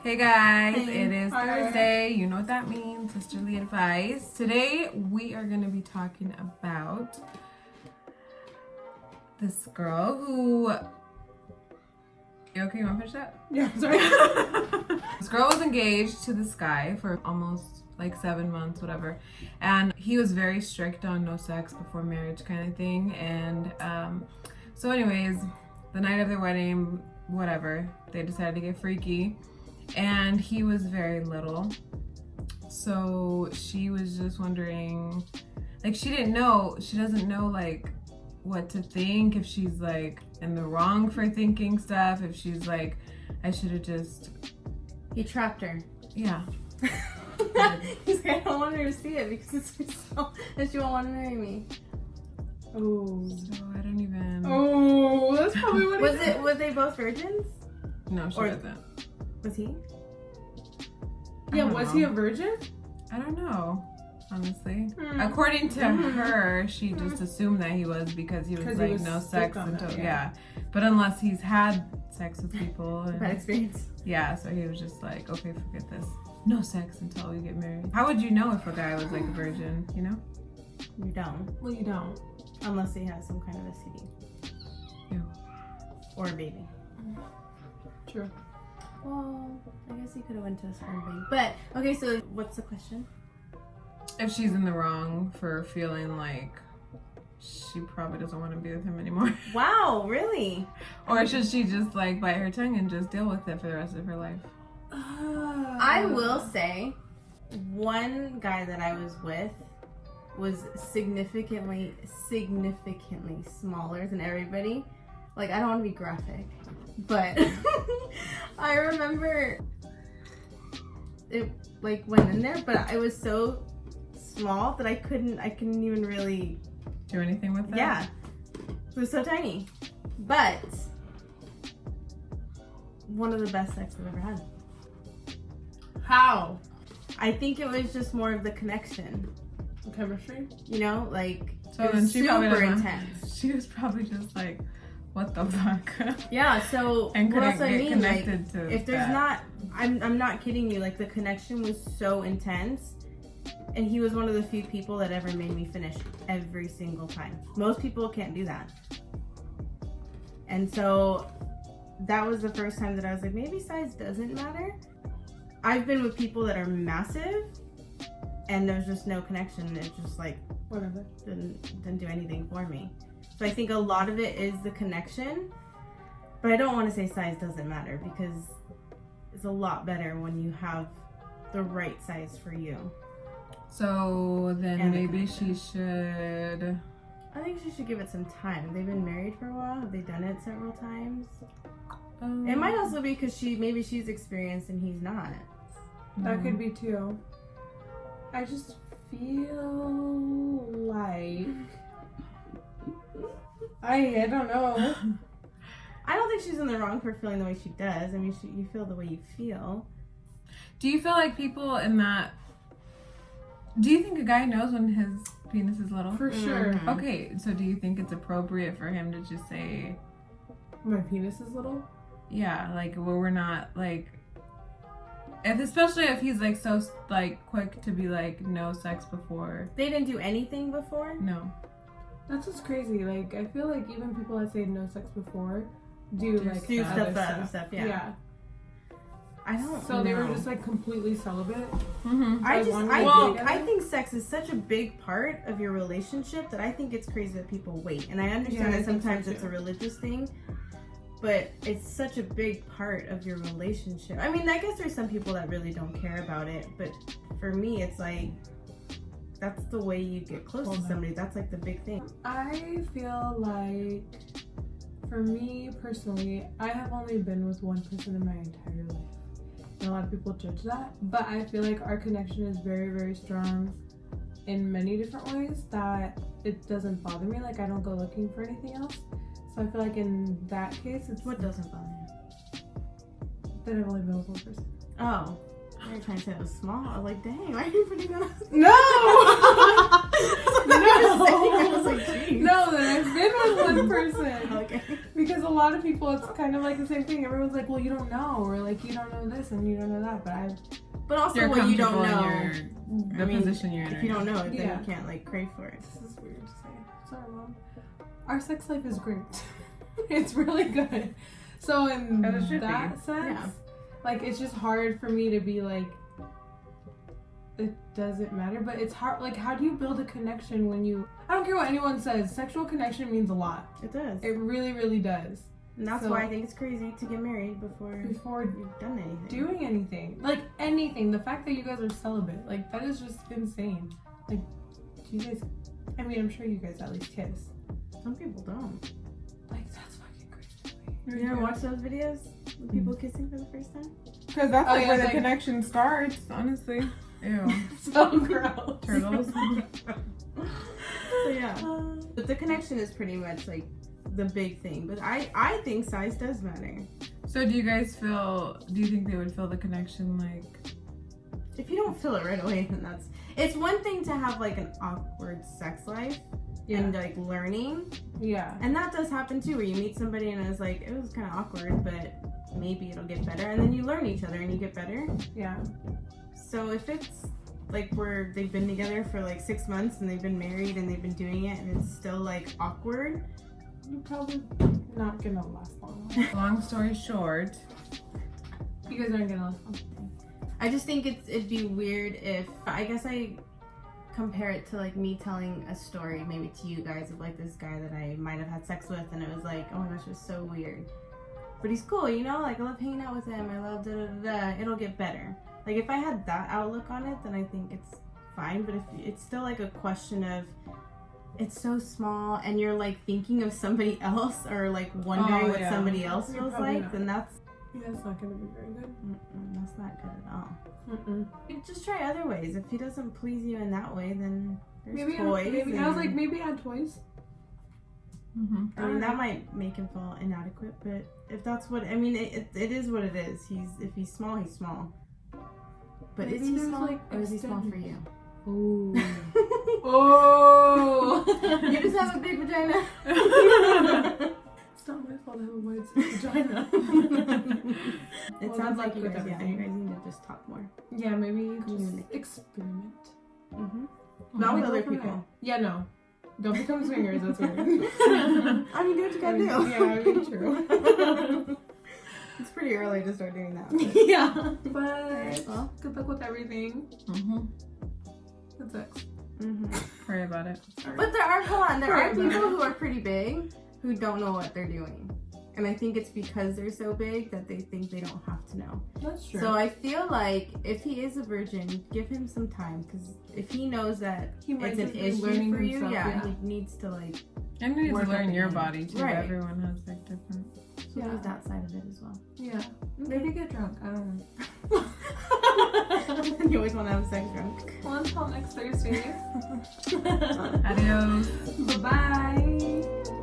Hey guys, Hey. it is Hi. Thursday. You know what that means, sisterly advice. Today we are going to be talking about this girl who... You okay? You want to finish that? Yeah, sorry. This girl was engaged to this guy for almost like 7 months, whatever. And he was very strict on no sex before marriage kind of thing. And so anyways, the night of their wedding, whatever, they decided to get freaky. And he was very little. So she was just wondering, like she doesn't know like what to think, if she's like in the wrong for thinking stuff, if she's like, I should have just... He trapped her. Yeah. He's like, I don't want her to see it because it's so, and she won't want to marry me. Oh. So I don't even... Oh, that's probably what Was it? Was they both virgins? No, she Or- wasn't. Was he? I Yeah, don't was know. he a virgin? I don't know, honestly. Hmm. According to her, she just assumed that he was because he was 'Cause he like was no strict sex on until that, yeah. yeah. But unless he's had sex with people, Bad and, experience. yeah. So he was just like, okay, forget this. No sex until we get married. How would you know if a guy was like a virgin? You know? You don't, Well, you don't. unless he has some kind of STD Ew. or a baby. True. Well, I guess he could have went to a sperm bank. But okay, so what's the question? If she's in the wrong for feeling like she probably doesn't want to be with him anymore, Wow, really? or should she just like bite her tongue and just deal with it for the rest of her life? I will say, one guy that I was with was significantly smaller than everybody. Like, I don't want to be graphic, but I remember it like went in there, but it was so small that I couldn't even really, Do anything with that? yeah, it was so tiny. But one of the best sex I've ever had. How? I think it was just more of the connection, Chemistry? you know, like So it then was she probably super doesn't- intense. She was probably just like, what the fuck? Yeah, so And what else couldn't I get mean, like, connected to if there's that. not, I'm not kidding you, like the connection was so intense, and he was one of the few people that ever made me finish every single time. Most people can't do that. And so that was the first time that I was like, maybe size doesn't matter. I've been with people that are massive and there's just no connection. It's just like Whatever. didn't do anything for me. So I think a lot of it is the connection, but I don't want to say size doesn't matter because it's a lot better when you have the right size for you. So then And the maybe connection. she should... I think she should give it some time. They've been married for a while. Have they done it several times? It might also be because maybe she's experienced and he's not. That could be too. I just feel like I don't know. I don't think she's in the wrong for feeling the way she does. I mean, you feel the way you feel. Do you feel like people in that... Do you think a guy knows when his penis is little? For sure. Mhm. Okay, so do you think it's appropriate for him to just say, My penis is little. yeah, like, well, we're not, like... especially if he's, like, so, like, quick to be like, no sex before. They didn't do anything before. No. That's what's crazy. Like, I feel like even people that say no sex before do like Do other stuff, the other stuff. Yeah. I don't. So they were know. just like completely celibate. Mm-hmm. I think sex is such a big part of your relationship that I think it's crazy that people wait. And I understand Yeah, I that think so sometimes too. it's a religious thing, but it's such a big part of your relationship. I mean, I guess there's some people that really don't care about it, but for me, it's like that's the way you get close to somebody. That's like the big thing. I feel like, for me personally, I have only been with one person in my entire life. And a lot of people judge that, but I feel like our connection is very, very strong in many different ways that it doesn't bother me. Like, I don't go looking for anything else. So I feel like in that case, it's What doesn't bother you? that I've only been with one person. Oh, You're trying to say it was small. I was like, dang, why are you putting that on? No! I was like, geez. No, that I've been with one person. Okay. Because a lot of people, it's kind of like the same thing. Everyone's like, well, you don't know, or like, you don't know this and you don't know that. But also, You're what you don't comfortable know. in the position you're in. If you don't know it, then Yeah. you can't like crave for it. This is weird to say. Sorry, Mom. Our sex life is great. It's really good. So in As it should that be. sense, Yeah. like, it's just hard for me to be like, it doesn't matter. But it's hard. Like, how do you build a connection when you? I don't care what anyone says. Sexual connection means a lot. It does. It really, really does. And that's So- why I think it's crazy to get married before Before you've done anything. doing anything, like anything, the fact that you guys are celibate, like that is just insane. Like, do you guys? I mean, I'm sure you guys at least kiss. Some people don't. Like, that's fucking crazy. You ever watch those videos of people kissing for the first time? Because that's Oh, like yeah, where it's the like- connection starts, honestly. Ew. So gross. Turtles. So yeah. But the connection is pretty much like the big thing. But I think size does matter. So do you guys do you think they would feel the connection like? If you don't feel it right away, then it's one thing to have like an awkward sex life and like learning. Yeah. And that does happen too, where you meet somebody and it's like, it was kind of awkward, but maybe it'll get better. And then you learn each other and you get better. Yeah. So if it's like where they've been together for like 6 months and they've been married and they've been doing it and it's still like awkward, You're probably not gonna last long. Long story short, You guys aren't gonna last long. I just think it'd be weird if, I guess I compare it to like me telling a story maybe to you guys of like this guy that I might have had sex with and it was like, oh my gosh, it was so weird. But he's cool, you know, like I love hanging out with him, I love da-da-da-da, it'll get better. Like if I had that outlook on it, then I think it's fine, but if it's still like a question of, it's so small and you're like thinking of somebody else or like wondering what somebody else You're feels probably like, not. then that's not gonna be very good. that's not good at all. You just try other ways. If he doesn't please you in that way, then there's Maybe toys. maybe I was like, maybe add toys. mm-hmm. I mean, that might make him feel inadequate, but if that's what, I mean, it is what it is. If he's small, he's small. But Maybe is he there's, small, like, or is he small for you? Ooh. Oh. You just have a big vagina. It's not my fault I have a wide vagina. It Well, sounds that's like you with guys, everything. you guys need to just talk more. Yeah, maybe just Communicate. experiment. Not with Go other from there. people. Yeah, no. Don't become swingers, that's weird. I mean, do what you gotta do. Yeah, I mean, true. It's pretty early to start doing that. But. Yeah. But Well. good luck with everything. Mm-hmm. Good sex. Pray about it. But there are Sorry about people it. who are pretty big who don't know what they're doing. And I think it's because they're so big that they think they don't have to know. That's true. So I feel like if he is a virgin, give him some time. Because if he knows that He might it's an just be issue learning for you, himself, yeah. he needs to like, And you need to Work learn up your again. body too. Right. Everyone has like different. so there's that side of it as well. Yeah. Maybe get drunk. I don't know. You always want to have sex drunk. Well, until next Thursday. Adios. Bye-bye.